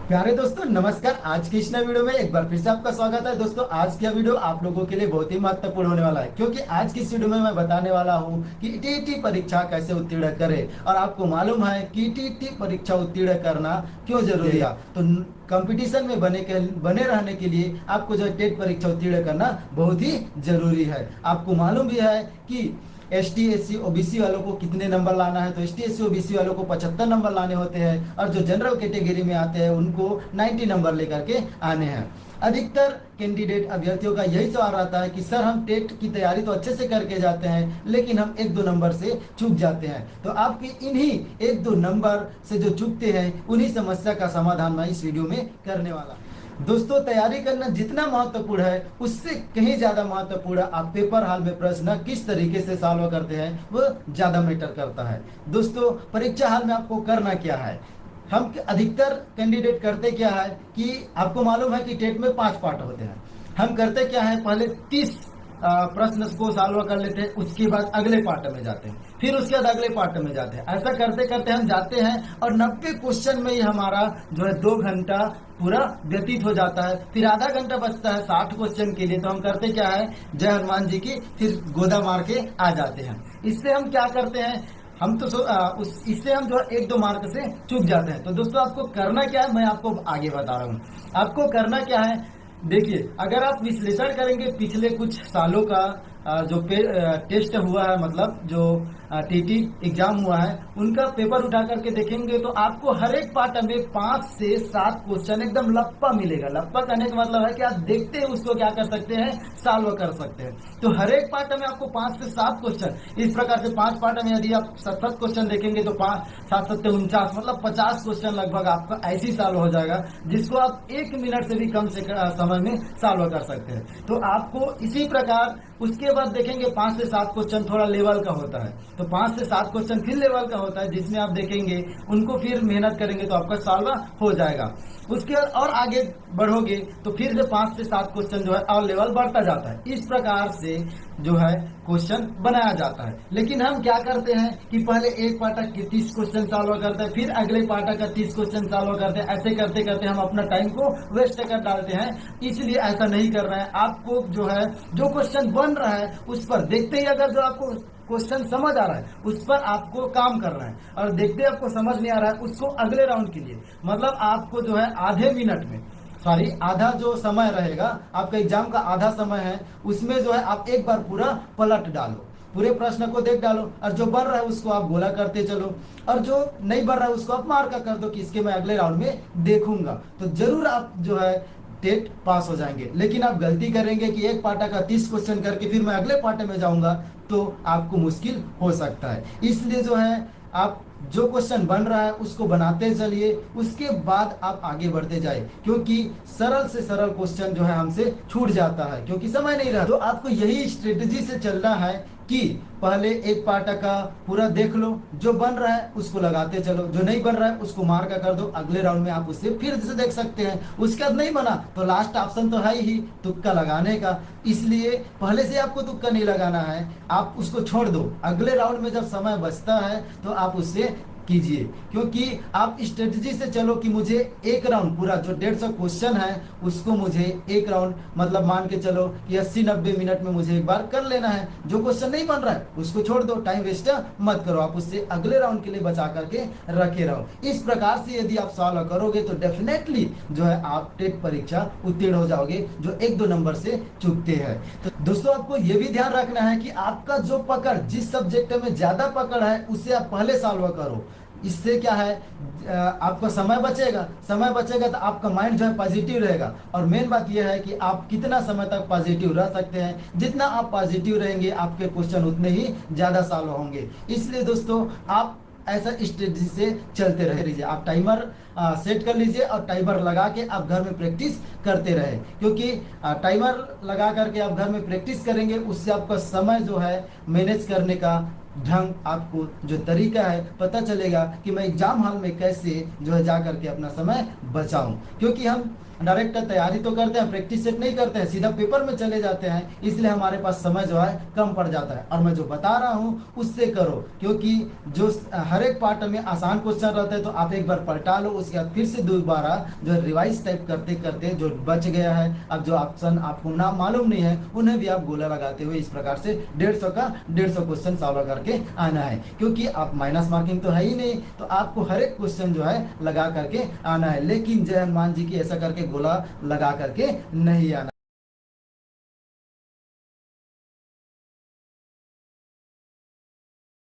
प्यारे दोस्तों नमस्कार। आज की इस नए वीडियो में एक बार फिर से आपका स्वागत है। दोस्तों आज का वीडियो आप लोगों के लिए बहुत ही महत्वपूर्ण होने वाला है, क्योंकि आज की इस वीडियो में मैं बताने वाला हूं कि टीईटी परीक्षा कैसे उत्तीर्ण करें। और आपको मालूम है कि टीईटी परीक्षा उत्तीर्ण करना क्यों जरूरी है। तो कंपटीशन में बने रहने के लिए आपको जो टेट परीक्षा उत्तीर्ण करना बहुत ही जरूरी है। आपको मालूम भी है कि एसटी एससी ओबीसी वालों को कितने नंबर लाना है। तो एसटी एससी ओबीसी वालों को 75 नंबर लाने होते हैं, और जो जनरल कैटेगरी में आते हैं उनको 90 नंबर लेकर के आने हैं। अधिकतर कैंडिडेट अभ्यर्थियों का यही सवाल रहता है कि सर हम टेट की तैयारी तो अच्छे से करके जाते हैं, लेकिन हम 1-2 नंबर से चूक जाते हैं। तो आपके इन्हीं 1-2 नंबर से जो चूकते हैं उन्हीं समस्या का समाधान मैं इस वीडियो में करने वाला हूं। दोस्तों तैयारी करना जितना महत्वपूर्ण है उससे कहीं ज्यादा महत्वपूर्ण आप पेपर हाल में प्रश्न किस तरीके से सॉल्व करते हैं वो ज्यादा मैटर करता है। दोस्तों परीक्षा हाल में आपको करना क्या है, हम अधिकतर कैंडिडेट करते क्या है कि आपको मालूम है कि टेट में 5 पार्ट होते हैं। हम करते क्या है, पहले 30 प्रश्न को सॉल्व कर लेते हैं, उसके बाद अगले पार्ट में जाते हैं, फिर उसके बाद अगले पार्ट में जाते हैं। ऐसा करते करते हम जाते हैं और 90 क्वेश्चन में ही हमारा जो है 2 घंटा पूरा व्यतीत हो जाता है। फिर आधा घंटा बचता है 60 क्वेश्चन के लिए। तो हम करते क्या है, जय हनुमान जी की फिर गोदा मार के आ जाते हैं। इससे हम क्या करते हैं, हम तो इससे हम जो 1-2 मार्क से चूक जाते हैं। तो दोस्तों आपको करना क्या है मैं आपको आगे बता रहा हूँ। आपको करना क्या है, देखिए अगर आप विश्लेषण करेंगे पिछले कुछ सालों का जो टेस्ट हुआ है, मतलब जो टीटी एग्जाम हुआ है उनका पेपर उठा करके देखेंगे तो आपको हर एक पार्ट में 5 से 7 क्वेश्चन एकदम लप्पा मिलेगा। लप्पा करने का मतलब है कि आप देखते हैं उसको क्या कर सकते हैं, सॉल्व कर सकते हैं। तो हर एक पार्ट में आपको 5 से 7 क्वेश्चन, इस प्रकार से 5 पार्ट में यदि आप 7 क्वेश्चन देखेंगे तो 5-7-49 मतलब 50 क्वेश्चन लगभग आपका ऐसे ही सॉल्व हो जाएगा, जिसको आप 1 मिनट से भी कम से समय में सॉल्व कर सकते हैं। तो आपको इसी प्रकार उसके बाद देखेंगे 5 से 7 क्वेश्चन थोड़ा लेवल का होता है। तो 5 से 7 क्वेश्चन फिर लेवल का होता है, जिसमें आप देखेंगे उनको फिर मेहनत करेंगे तो आपका सॉल्व हो जाएगा। उसके बाद और आगे बढ़ोगे तो फिर से 5 से 7 क्वेश्चन जो है और लेवल बढ़ता जाता है। इस प्रकार से जो है क्वेश्चन बनाया जाता है। लेकिन हम क्या करते हैं कि पहले एक पाठक के 30 क्वेश्चन सॉल्व करते हैं, फिर अगले पाठक का 30 क्वेश्चन सॉल्व करते हैं। ऐसे करते करते हम अपना टाइम को वेस्ट कर डालते हैं। इसलिए ऐसा नहीं करना है। आपको जो है जो क्वेश्चन बन रहा है उस पर देखते ही अगर जो आपको क्वेश्चन समझ आ रहा है उस पर आपको काम करना है, और देखते आपको समझ नहीं आ रहा है उसको अगले राउंड के लिए, मतलब आपको जो है आधे मिनट में आधा जो समय रहेगा आपका एग्जाम का आधा समय है, उसमें जो है आप एक बार पूरा पलट डालो, पूरे प्रश्न को देख डालो, और जो बन रहा है उसको आप गोला करते चलो, और जो नहीं बन रहा है उसको आप मार्क कर दो कि इसके मैं अगले राउंड में देखूंगा। तो जरूर आप जो है टेट पास हो जाएंगे। लेकिन आप गलती करेंगे कि एक पार्ट का 30 क्वेश्चन करके फिर मैं अगले पार्ट में जाऊंगा तो आपको मुश्किल हो सकता है। इसलिए जो है आप जो क्वेश्चन बन रहा है उसको बनाते चलिए, उसके बाद आप आगे बढ़ते जाए, क्योंकि सरल से सरल क्वेश्चन जो है हमसे छूट जाता है क्योंकि समय नहीं रहा। तो आपको यही स्ट्रेटेजी से चलना है कि पहले एक पार्ट का पूरा देख लो, जो बन रहा है उसको लगाते चलो, जो नहीं बन रहा है उसको मार्क कर दो, अगले राउंड में आप उससे फिर से देख सकते हैं। उसके बाद नहीं बना तो लास्ट ऑप्शन तो है ही तुक्का लगाने का, इसलिए पहले से आपको तुक्का नहीं लगाना है, आप उसको छोड़ दो। अगले राउंड में जब समय बचता है तो आप उससे कीजिए, क्योंकि आप स्ट्रेटजी से चलो कि मुझे एक राउंड पूरा जो 150 क्वेश्चन है उसको मुझे एक राउंड मतलब मान के चलो कि 80-90 मिनट में मुझे एक बार कर लेना है। जो क्वेश्चन नहीं बन रहा है उसको छोड़ दो, टाइम वेस्ट मत करो, आप उससे अगले राउंड के लिए बचा करके रखे रहो। इस प्रकार से यदि आप सॉल्व करोगे तो डेफिनेटली जो है आप टेट परीक्षा उत्तीर्ण हो जाओगे, जो 1-2 नंबर से चूकते हैं। तो दोस्तों आपको ये भी ध्यान रखना है कि आपका जो पकड़ जिस सब्जेक्ट में ज्यादा पकड़ है उसे आप पहले सॉल्व करो। इससे क्या है, आपका समय बचेगा, समय बचेगा तो आपका माइंड जो है पॉजिटिव रहेगा। और मेन बात यह है कि आप कितना समय तक पॉजिटिव रह सकते हैं, जितना आप पॉजिटिव रहेंगे आपके क्वेश्चन उतने ही ज्यादा सॉल्व होंगे। इसलिए दोस्तों आप ऐसा स्ट्रेटजी से चलते रहिए। आप टाइमर सेट कर लीजिए और टाइमर लगा के आप घर में प्रैक्टिस करते रहे, क्योंकि टाइमर लगा करके आप घर में प्रैक्टिस करेंगे उससे आपका समय जो है मैनेज करने का ढंग, आपको जो तरीका है पता चलेगा कि मैं एग्जाम हॉल में कैसे जो है जा करके अपना समय बचाऊं। क्योंकि हम डायरेक्ट तैयारी तो करते हैं, प्रैक्टिस सेट नहीं करते हैं, सीधा पेपर में चले जाते हैं, इसलिए हमारे पास समय जो है कम पड़ जाता है। और मैं जो बता रहा हूँ उससे करो, क्योंकि जो हर एक पार्ट में आसान क्वेश्चन रहते हैं तो आप एक बार पलटा लो, उसके बाद फिर से दोबारा जो रिवाइज टाइप करते करते जो बच गया है, अब जो ऑप्शन आपको नाम मालूम नहीं है उन्हें भी आप गोला लगाते हुए इस प्रकार से 150 का 150 क्वेश्चन सॉल्व करके आना है। क्योंकि आप माइनस मार्किंग तो है ही नहीं, तो आपको हर एक क्वेश्चन जो है लगा करके आना है, लेकिन जय हनुमान जी की ऐसा करके गोला लगा करके नहीं आना।